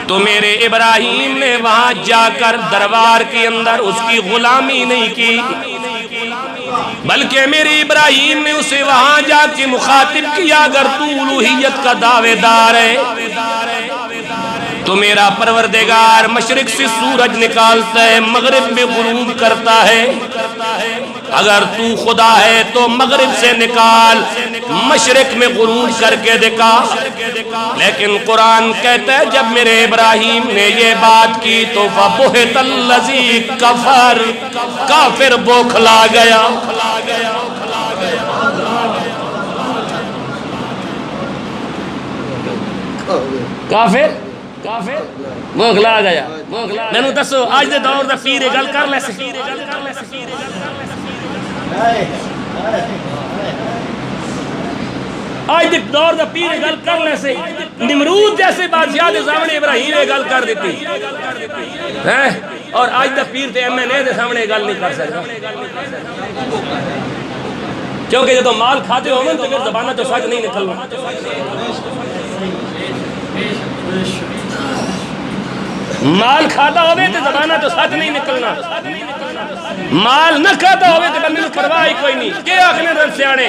تو میرے ابراہیم نے وہاں جا کر دربار کے اندر اس کی غلامی نہیں کی بلکہ میرے ابراہیم نے اسے وہاں جا کے مخاطب کیا اگر تو الوہیت کا دعوے دار ہے تو میرا پروردگار مشرق سے سورج نکالتا ہے مغرب میں غروب کرتا ہے، اگر تو خدا ہے تو مغرب سے نکال مشرق میں غروب کر کے دکھا. لیکن قرآن کہتا ہے جب میرے ابراہیم نے یہ بات کی تو فَبُہِتَ الَّذِي كَفَرَ کافر بوکھلا گیا. کافر کافر موکلا گیا مینوں دسو اج دے دور دا پیر یہ گل کر لے سی آج دے دور دا پیر یہ گل کر لے سی نمرود جیسے بادشاہ دے سامنے ابراہیم یہ گل کر دیتی ہے اور آج دا پیر تے ایم این اے دے سامنے یہ گل نہیں کر سکتا کیونکہ جدو مال کھاتے ہو تو پھر زبانہ تو سچ نہیں نکلنا مال کھاتا ہوئے تو زبانہ تو سچ نہیں نکلنا مال نہ کھاتا ہوئے تو بندے پرواہ ہی کوئی نہیں کہ آخنے رن سیانے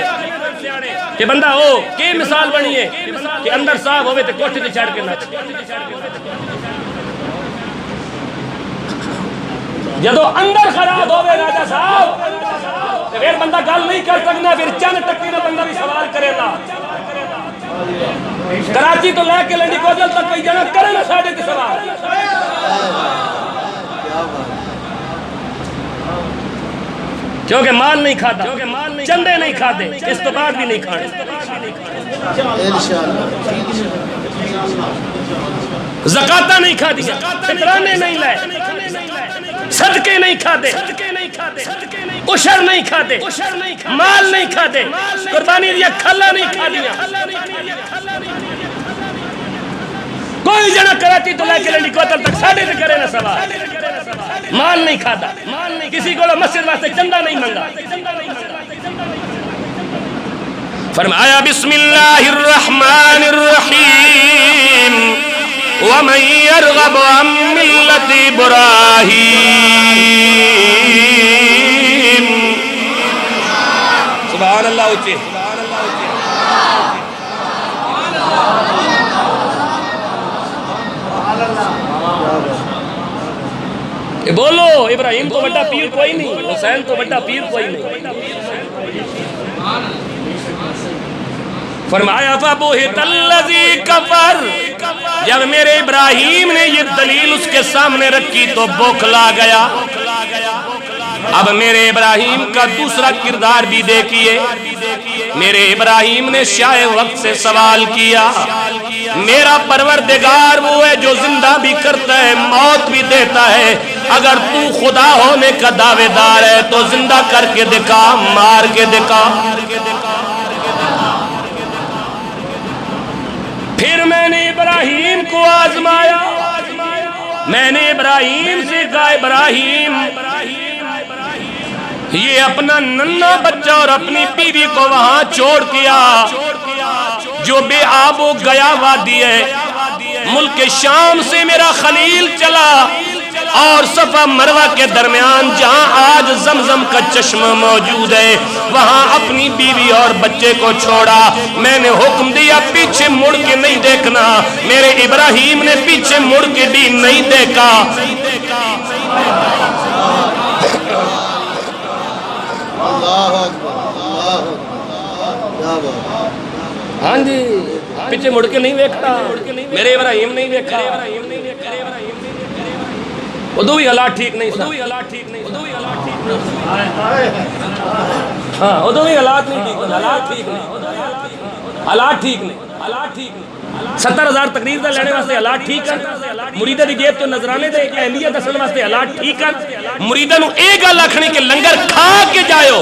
کہ بندہ ہو کہ مثال بنی ہے کہ اندر صاحب ہوئے تو کوٹھے تے چڑھ کے نہ جدو اندر خراب ہوئے راجہ صاحب پھر بندہ گل نہیں کر سکنا پھر چند ٹکی نہ بندہ بھی سوال کرے گا کراچی تو لے کے لنڈی کوجل تک کوئی جانا کرے نہ ساڑھے کے سوال کیونکہ مال نہیں کھاتا چندے نہیں کھاتے اس تو بعد بھی نہیں کھانے زکاتہ نہیں کھاتی فطرانے نہیں لائے صدقے نہیں کھاتے عشر نہیں کھاتے مال نہیں کھاتے قربانی دیا کھلا نہیں کھا دیا کوئی جنا کراچی تو لے کے لنڈی کوتل تک ساڑھے سے کرے نہ سوال مال نہیں کھاتا کسی کو مسجد واسطے چندہ نہیں منگا فرمایا بسم اللہ الرحمن الرحیم وَمَنْ يَرْغَبُ عَنْ مِلَّةِ إِبْرَاهِيمَ سبحان اللہ اچھے بولو ابراہیم تو بڑا پیر کوئی نہیں حسین تو بڑا پیر کوئی نہیں فرمایا فَبُهِتَ الَّذِي كَفَرَ جب میرے ابراہیم نے یہ دلیل اس کے سامنے رکھی تو بوکھلا گیا اب میرے ابراہیم کا دوسرا کردار بھی دیکھیے میرے ابراہیم نے شاہ وقت سے سوال کیا میرا پروردگار وہ ہے جو زندہ بھی کرتا ہے موت بھی دیتا ہے اگر تو خدا ہونے کا دعوے دار ہے تو زندہ کر کے دکھا مار کے دکھا پھر میں نے ابراہیم کو آزمایا میں نے ابراہیم سے کہا ابراہیم یہ اپنا ننھا بچہ اور اپنی بیوی کو وہاں چھوڑ دیا جو بے آب و گیا وادی ہے ملک شام سے میرا خلیل چلا اور صفا مروہ کے درمیان جہاں آج زمزم کا چشمہ موجود ہے وہاں اپنی بیوی اور بچے کو چھوڑا میں نے حکم دیا پیچھے مڑ کے نہیں دیکھنا میرے ابراہیم نے پیچھے مڑ کے بھی نہیں دیکھا ہاں جی پیچھے مڑ کے نہیں دیکھتا میرے ابراہیم نہیں دیکھا ادو بھی حالات ٹھیک نہیں ہاں ادو بھی حالات نہیں حالات ٹھیک نہیں 70,000 تقریر دا لینے واسطے حالات ٹھیک کر مریدہ دی جیب تو نظرانے دے اہمیت دسن واسطے حالات ٹھیک کر مریدہ نو ایک گل آکھنی کہ لنگر کھا کے جائیو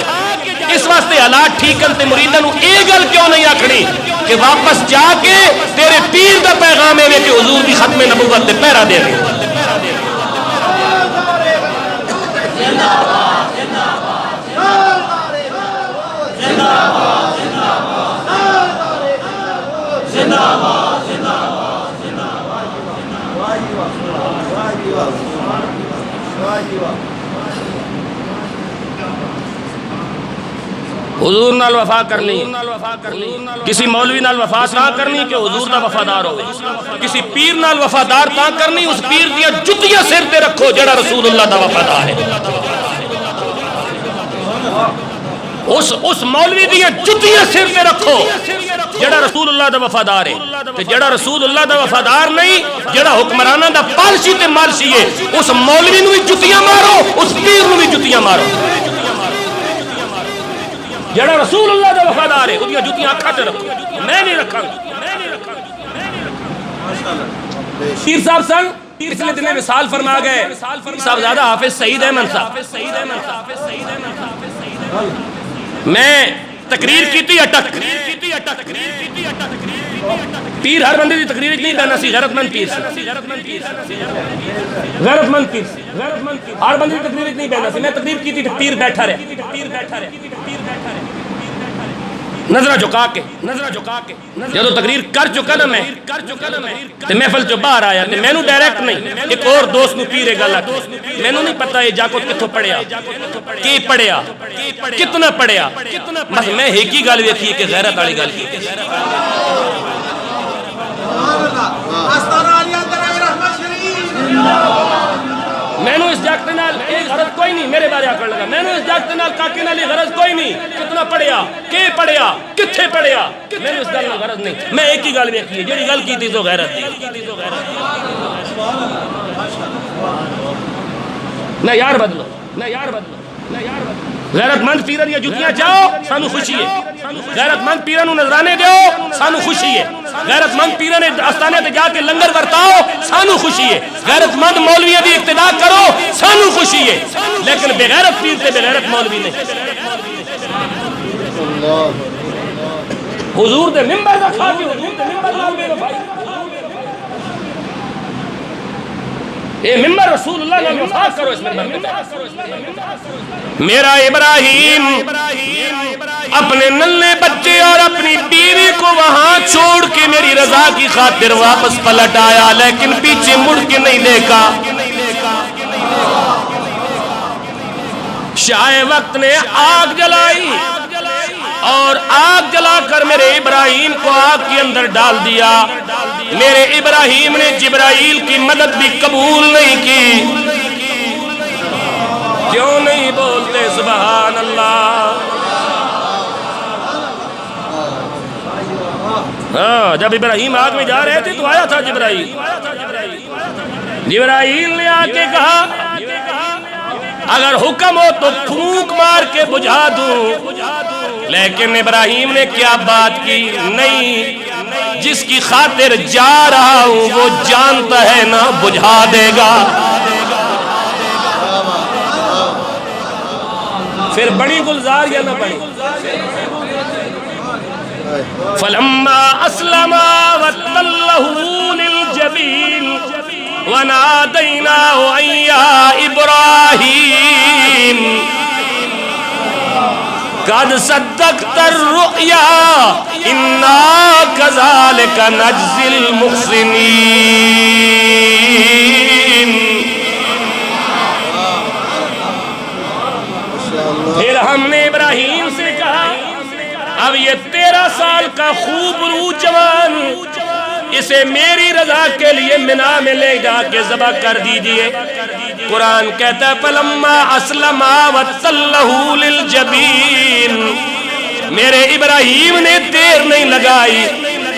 اس واسطے حالات ٹھیک کرتے مریدہ نو ایک گل کیوں نہیں آکھنی کہ واپس جا کے تیرے پیر دا پیغام ہے کہ حضور دی ختم نبوت دے پیرا دے رہے حضور نال وفا کرنی کسی مولوی نال وفا نہ کرنی کہ حضور دا وفادار ہوئے کسی پیر نال وفادار تا کرنی اس پیر دیا جتیاں سر تے رکھو جڑا رسول اللہ دا وفادار ہے اس مولوی دیا جتیاں سر تے رکھو جڑا رسول اللہ دا وفادار ہے تے جڑا رسول اللہ دا وفادار نہیں جڑا حکمرانہ دا پالشی تے مارشی ہے اس مولوی نو بھی جتیاں مارو اس پیر نو بھی جتیاں مارو جڑا رسول اللہ دا وفادار ہے وہ جتیاں آنکھاں تے رکھو میں نہیں رکھاں پیر صاحب سن پچھلے دن مثال فرما گئے صاحب زیادہ حافظ سعید احمد صاحب میں تقریر کی تھی اٹک پیر ہر بندے دی تقریر نہیں بہنا سی غیرت مند پیر ہر بندے دی تقریر نہیں بہنا سی میں تقریر کی تھی پیر بیٹھا رہے نظرہ جھکا کے جدو تقریر کر چکا نا میں تے محفل چو باہر آیا تے میں نو ڈائریکٹ نہیں ایک اور دوست نو پیر گل آتی میں نو نہیں پتا یہ جاکت کتھوں پڑھیا کی پڑھیا کتنا پڑھیا بس میں ایک ہی گل ویکھی کہ غیرت والی گل کی میں نے اس جاگتے نال ایک غرض کوئی نہیں میرے بارے آکر لگا میں نے اس جاگتے نال کاکے نالی غرض کوئی نہیں کتنا پڑھیا کی پڑھیا کتھے پڑھیا میں نے اس گل نال غرض نہیں میں ایک ہی گل ویکھی ہے جڑی گل کی تھی تو غیرت دی نہ یار بدلو غیرت مند پیرن یا جتیاں جاؤ سانو خوشی ہے غیرت مند پیرن نظرانے دیو سانو خوشی ہے غیرت مند پیرن آستانے تے جا کے لنگر ورتاؤ سانو خوشی ہے غیرت مند مولویوں دی اقتداء کرو سانو خوشی ہے لیکن بغیرت پیر تے بغیرت مولوی نہیں حضور دے منبر دا کھا کے حضور دے منبر لال میرے بھائی اے ممبر رسول اللہ نے وفا کرو اس ممبر پہ میرا ابراہیم اپنے ننھے بچے اور اپنی بیوی کو وہاں چھوڑ کے میری رضا کی خاطر واپس پلٹ آیا لیکن پیچھے مڑ کے نہیں دیکھا شاہ وقت نے آگ جلائی اور آگ جلا کر میرے ابراہیم کو آگ کے اندر ڈال دیا میرے ابراہیم نے جبرائیل کی مدد بھی قبول نہیں کی کیوں نہیں بولتے سبحان اللہ ہاں جب ابراہیم آگ میں جا رہے تھے تو آیا تھا جبرائیل نے آ کے کہا اگر حکم ہو تو پھونک مار کے بجھا دوں لیکن ابراہیم نے کیا بات کی نہیں جس کی خاطر جا رہا ہوں وہ جانتا ہے نہ بجھا دے گا پھر بڑی گلزار یا نہ بڑی فلما اسلما وتلہ للجبین ونادیناہ ان یا ابراہیم قد صدقت الرؤیا انا کذالک نجزی المحسنین پھر ہم نے ابراہیم سے کہا اب یہ 13 سال کا خوب رو جوان اسے میری رضا کے لیے منا میں لے جا کے ذبح کر دیجئے قرآن کہتا ہے فلما اسلما وتلہ للجبین میرے ابراہیم نے دیر نہیں لگائی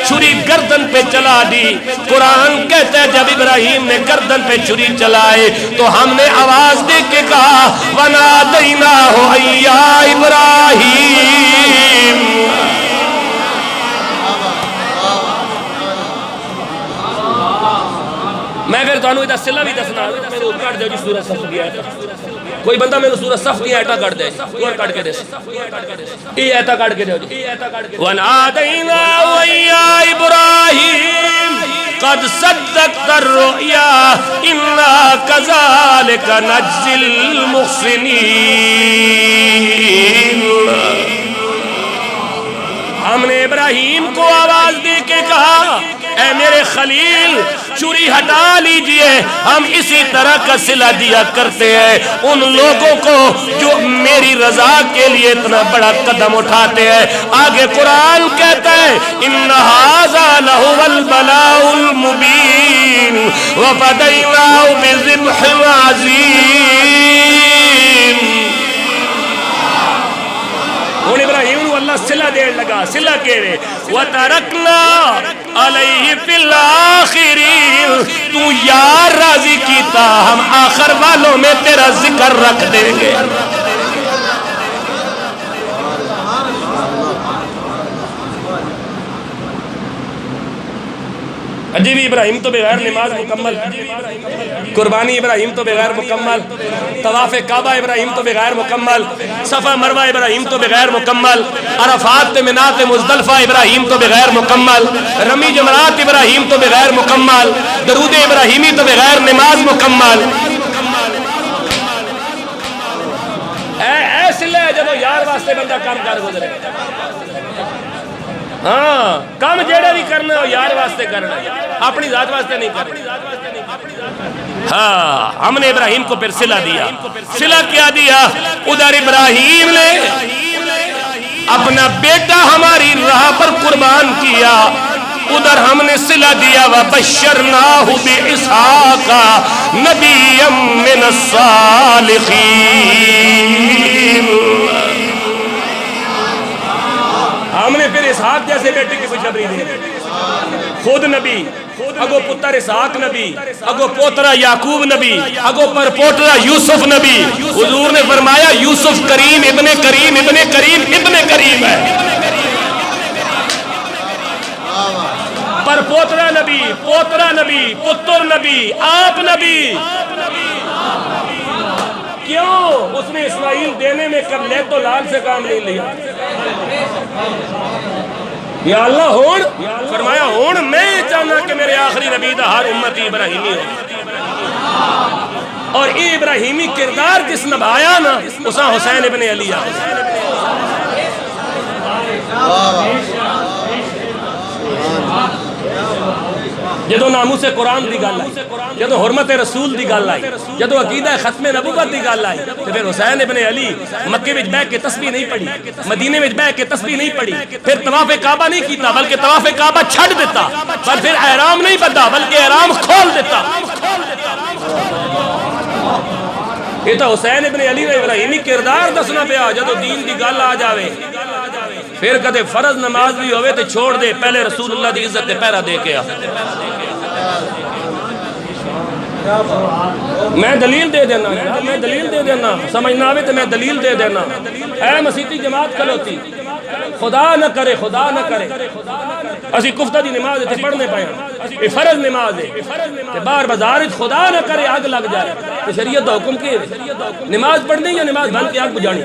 چھری گردن پہ چلا دی قرآن کہتا ہے جب ابراہیم نے گردن پہ چھری چلائے تو ہم نے آواز دے کے کہا وَنَادَيْنَاهُ أَن يَا إِبْرَاهِيمُ میں پھر تانوں دا سلا بھی دسنا میرے اوپر کٹ دے جی سورہ صف دی ایت کوئی بندہ میرے سورہ صف دی ایت کٹ دے اور کٹ کے دے یہ ایت کٹ کے دے جی وَنَادَيْنَاهُ أَن يَا إِبْرَاهِيمُ قد صدقت الرؤيا إنا كذلك نجزي المحسنين ہم نے ابراہیم کو آواز دے کے کہا اے میرے خلیل چوری ہٹا لیجئے ہم اسی طرح کا صلہ دیا کرتے ہیں ان لوگوں کو جو میری رضا کے لیے اتنا بڑا قدم اٹھاتے ہیں آگے قرآن کہتا ہے ان ھذا لہو البلاء المبین وفدیناہ بذبح عظیم ان ابراہیم نے اللہ صلہ دین لگا صلہ کہہ رہے وَتَرَكْنَا عَلَيْهِ فِي الْآخِرِينَ تو یار راضی کیتا ہم آخر والوں میں تیرا ذکر رکھ دیں گے حجی بھی ابراہیم تو بغیر نماز مکمل، قربانی ابراہیم تو بغیر مکمل، طواف کعبہ ابراہیم تو بغیر مکمل، صفا مروہ ابراہیم تو بغیر مکمل، عرفات منات مزدلفہ ابراہیم تو بغیر مکمل، رمی جمرات ابراہیم تو بغیر مکمل، درود ابراہیمی تو بغیر نماز مکمل۔ ایسے لے جب یار واسطے بندہ کام کر گزرے، ہاں کام جیڑے بھی کرنا ہو یار واسطے کرنا، اپنی ذات واسطے نہیں کرنا۔ ہاں ہم نے ابراہیم کو پھر صلہ دیا، صلہ کیا دیا؟ ادھر ابراہیم نے اپنا بیٹا ہماری راہ پر قربان کیا، ادھر ہم نے صلہ دیا وَبَشَّرْنَاهُ بِإِسْحَاقَ نَبِيًّا مِّنَ الصَّالِحِينَ۔ ہم نے پھر اسحاق جیسے بیٹے کی خوشخبری دی، خود نبی، اگو پتر اسحاق نبی، اگو پوترا یعقوب نبی، اگو پر پوترا یوسف نبی۔ حضور نے فرمایا یوسف کریم ابن کریم ابن کریم ابن کریم ہے، پر پوترا نبی، پوترا نبی، پتر نبی، آپ نبی۔ کیوں؟ اس نے اسماعیل دینے میں کب لے تو لال سے کام نہیں لیا۔ یا اللہ ہون فرمایا ہون میں چاہنا کہ میرے آخری نبی دا ہر امتی ابراہیمی ہو، اور ای ابراہیمی کردار جس نبھایا نا اسا حسین ابن علی آ۔ جدو ناموس قرآن دی گل آئی، جدو حرمت رسول دی گل آئی، جدو عقیدہ ختم نبوت دی گل آئی، تو پھر حسین ابن علی مکے وچ بیٹھ کے تسبیح نہیں پڑھی، مدینے وچ بیٹھ کے تسبیح نہیں پڑھی، پھر طواف کعبہ نہیں کیتا بلکہ طواف کعبہ چھڈ دیتا، پر پھر احرام نہیں بدھا بلکہ احرام کھول دیتا۔ یہ تو حسین ابن علی نے ابراہیمی کردار دسنا پیا۔ جدو دین دی گل آ جاوے پھر کدے فرض نماز بھی ہوئے تے چھوڑ دے، پہلے رسول اللہ دی عزت تے پہرا دے کے آ۔ میں دلیل دے دینا، میں دلیل دے دینا، سمجھنا آوے تو میں دلیل دے دینا۔ اے مسیحی جماعت کھلوتی، خدا نہ کرے خدا نہ کرے اسی کفتہ دی نماز تے پڑھنے پائیں، یہ فرض نماز ہے، کہ بار بازار خدا نہ کرے آگ لگ جائے تو شریعت دا حکم کی نماز پڑھنی یا نماز بند کے آگ بجھانی؟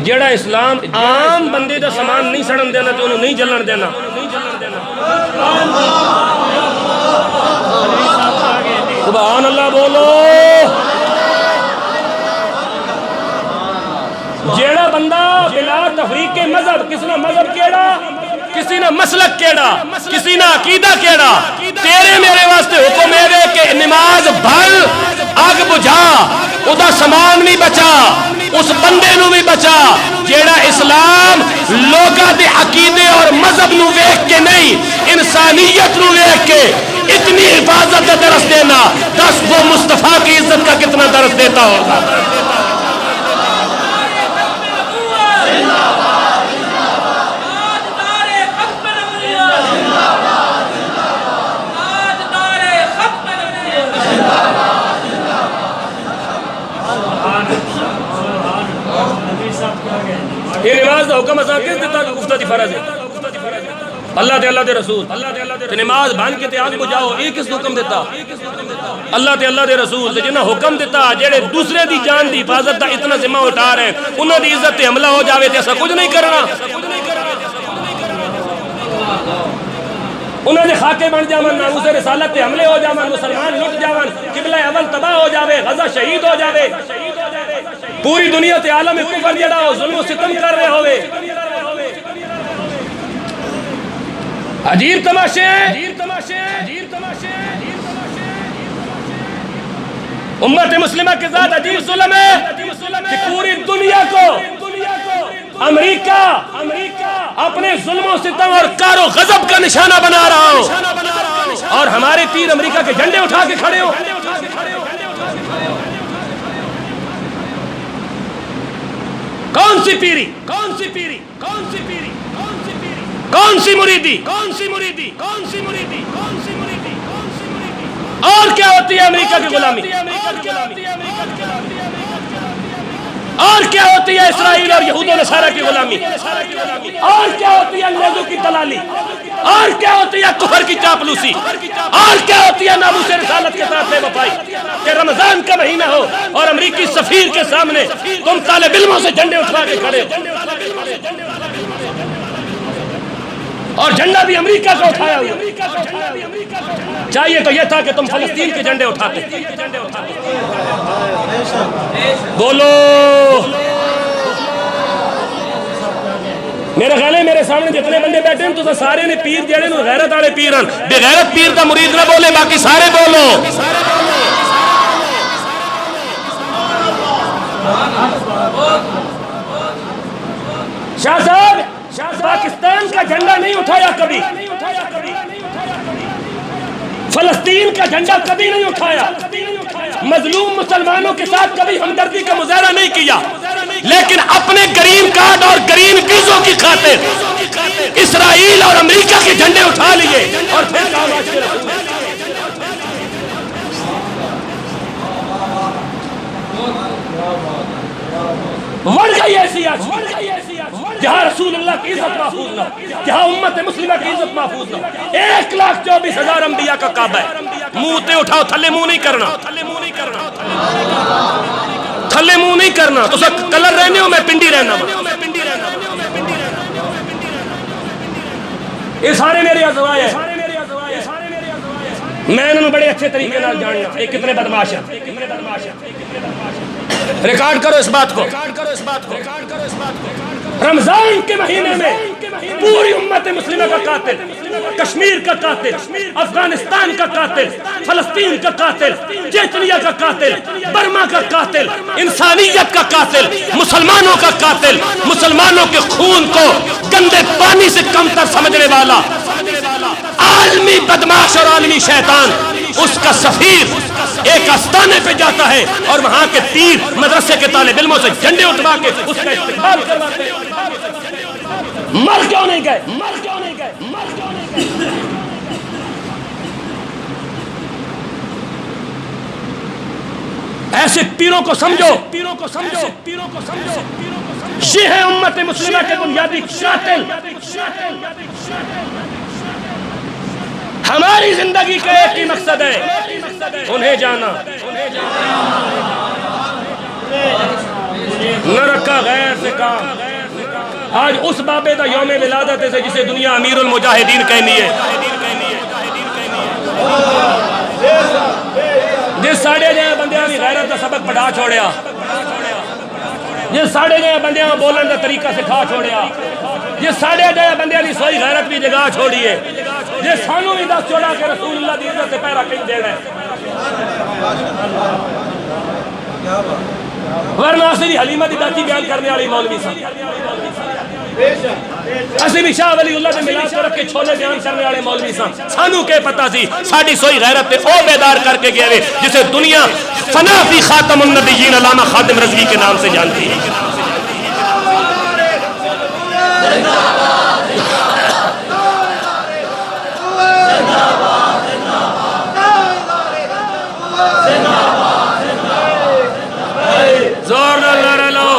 جڑا اسلام عام بندے دا سامان نہیں سڑن دینا تو انہوں نہیں جلن دینا۔ سبحان اللہ بولو۔ جیڑا بندہ بلا تفریق کے مذہب، کسی نہ مذہب کیڑا، کسی نہ مسلک کیڑا، کسی نہ عقیدہ کیڑا، تیرے میرے واسطے حکم ہے کہ نماز بھل آگ بجھا، ادا سامان بھی بچا، اس بندے نو بھی بچا جیڑا اسلام لوگاں دے عقیدے اور مذہب نو ویکھ کے نہیں انسانیت نو ویکھ کے اتنی حفاظت کا درس دینا، دس وہ مصطفیٰ کی عزت کا کتنا درس دیتا ہوگا۔ یہ نماز دا حکم اساں کس دیتا کہ گفتہ دی فرض ہے؟ اللہ تے اللہ دے رسول تے نماز بان کے تے آگ بجھاؤ، یہ کس حکم دیتا؟ اللہ تے اللہ دے رسول تے جنہاں حکم دیتا جیڑے دوسرے دی جان دی حفاظت دا اتنا ذمہ اٹھا رہے ہیں، انہاں دی عزت تے حملہ ہو جاوے تے ایسا کچھ نہیں کرنا، انہاں دے خاکے بن جاون، ناموس رسالت تے حملے ہو جاون، مسلمان لٹ جاون، قبلہ اول تباہ ہو جاوے، غزہ شہید ہو جاوے، پوری دنیا تے عالم کفر جڑا ہو ظلم و ستم کر رہے ہوئے۔ عجیب تماشے، امت مسلمہ کے ساتھ عجیب ظلم ہے کہ پوری دنیا کو امریکہ اپنے ظلم و ستم اور کار و غضب کا نشانہ بنا رہا ہو، اور ہمارے تیر امریکہ کے جھنڈے اٹھا کے کھڑے ہو۔ کون سی پیری، کون سی پیری، کون سی پیری، کون سی مریدی، کون سی مریدی، کون سی مریدی، کون سی مریدی، اور کیا ہوتی ہے امریکہ کی غلامی، اور کیا ہوتی ہے اسرائیل اور یہود و نصارہ کی غلامی، اور کیا ہوتی ہے انگریزوں کی دلالی، اور کیا ہوتی ہے کفر کی چاپلوسی، اور کیا ہوتی ہے ناموس رسالت کے ساتھ بے وفائی، کہ رمضان کا مہینہ ہو اور امریکی سفیر کے سامنے تم طالب علموں سے جھنڈے اٹھا کے کھڑے ہو، اور جھنڈا بھی امریکہ کا اٹھایا ہوا۔ چاہیے تو یہ تھا کہ تم فلسطین کے جھنڈے اٹھاتے۔ بولو میرے خیال ہے میرے سامنے جتنے بندے بیٹھے ہیں تو سارے نے پیر جڑے نو غیرت والے پیر ہیں، بے غیرت پیر دا مرید نہ بولے، باقی سارے بولو۔ شاہ صاحب پاکستان کا جھنڈا نہیں اٹھایا کبھی، فلسطین کا جھنڈا کبھی نہیں اٹھایا، مظلوم مسلمانوں کے ساتھ کبھی ہمدردی کا مظاہرہ نہیں کیا، لیکن اپنے گرین کارڈ اور گرین ویزوں کی خاطر اسرائیل اور امریکہ کے جھنڈے اٹھا لیے، اور پھر کہا آج کے رسول بڑھ گئی ایسی آج جہاں رسول اللہ کی عزت محفوظ نہ، جہاں امت مسلمہ کی عزت محفوظ نہ۔ 1,24,000 انبیاء کا کعبہ ہے، منہ تے اٹھاؤ، تھلے منہ نہیں کرنا، تھلے منہ نہیں کرنا، تو سب کلر رہنے ہو، میں پنڈی رہنا ہوں، یہ سارے میرے ازواج ہیں، میں انہوں بڑے اچھے طریقے نال جاننا یہ کتنے بدماش ہیں۔ ریکارڈ کرو اس بات کو، رمضان کے مہینے میں پوری امت مسلمہ کا قاتل، کشمیر کا قاتل، افغانستان کا قاتل، فلسطین کا قاتل، چیچنیا کا قاتل، برما کا قاتل، انسانیت کا قاتل، مسلمانوں کا قاتل، مسلمانوں کے خون کو گندے پانی سے کم تر سمجھنے والا عالمی بدماش اور عالمی شیطان، اس کا سفیر ایک آستانے پہ جاتا ہے اور وہاں کے تیر مدرسے کے طالب علموں سے جھنڈے اٹھوا کے اس کا استقبال کرواتے ہیں۔ مر کیوں نہیں گئے؟ ایسے پیروں کو سمجھو، یہ ہے امت مسلمہ کے بنیادی قاتل۔ ہماری زندگی کا ایک ہی مقصد ہے، انہیں جانا، نہ رکھا غیر سے کام۔ آج اس بابے دا یوم ولادت ہے جسے دنیا امیر المجاہدین کہنی ہے، جس ساڑھے جائے بندیاں بھی غیرت دا سبق پڑھا چھوڑیا، جس ساڑھے جائے بندیاں بولن دا طریقہ سکھا چھوڑیا، جس ساڑھے جائے بندیاں دی سوئی غیرت بھی جگہ چھوڑیے، جس سانوں بھی دس چھوڑا کہ رسول اللہ دی عزت سے پیرا کہیں دینا ہے۔ ورنہ اسی حلیمہ دی داتی بیان کرنے والی مولوی صاحب، اسی بھی شاہ ولی اللہ نے ملاد کو رکھ کے چھولے بیان کرنے والے مولوی صاحب، سانوں کے پتہ سی ساڑھی سوئی غیرت تے او بیدار کر کے گئے جسے دنیا فنا فی خاتم النبیین علامہ خادم رضوی کے نام سے جانتی ہے۔ زور نہ لڑ لو،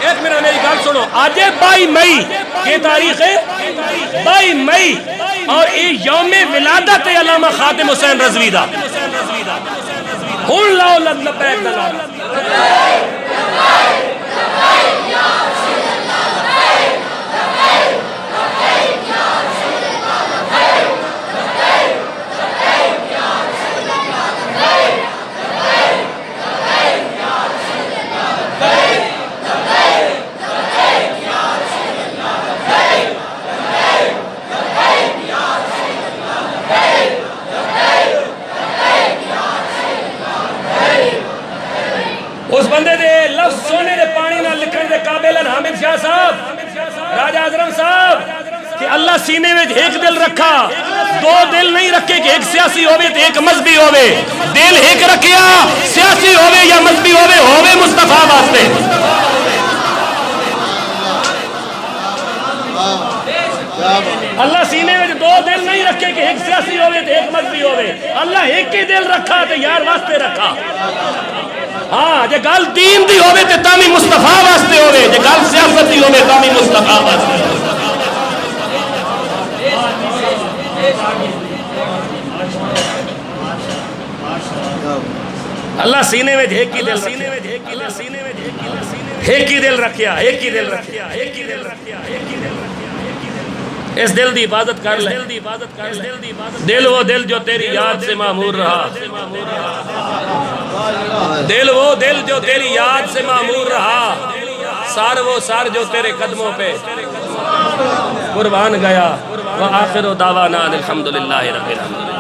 ایک منٹ میری گل سنو، آج 22 مئی یہ تاریخ ہے، 22 مئی، اور یہ یوم ولادت علامہ خادم حسین رضوی دا۔ ہن لاؤ لبیک دا نعرہ، اس بندے دے لفظ سونے دے پانی نہ لکھن دے قابل ہیں حامد شاہ صاحب، راجہ اعظم صاحب، کہ اللہ سینے میں ایک دل رکھا، دو دل نہیں رکھے کہ ایک سیاسی ہوئے تو ایک مذہبی ہوئے، دل ایک رکھیا سیاسی ہوئے یا مذہبی ہوئے مصطفیٰ واسطے۔ اللہ سینے میں دو دل نہیں رکھے کہ ایک سیاسی ہوئے تو ایک مذہبی ہوئے، اللہ ایک ہی دل رکھا تو یار واسطے رکھا۔ ہاں جے گل دین دی ہوئے تے تامی مصطفیٰ واسطے ہوئے، جے گل سیاست دی ہوئے تامی مصطفیٰ واسطے ہوئے۔ اللہ سینے میں ایک ہی دل رکھیا، ایک ہی دل رکھیا، ایک ہی دل رکھیا، ایک ہی دل رکھیا، ایک ہی دل رکھیا۔ اس دل دی حفاظت کر لے، دل وہ دل جو تیری یاد سے معمور رہا، دل وہ دل جو تیری یاد سے معمور رہا، سار وہ سار جو تیرے قدموں پہ قربان گیا۔ وآخر دعوانا الحمدللہ رب العالمین۔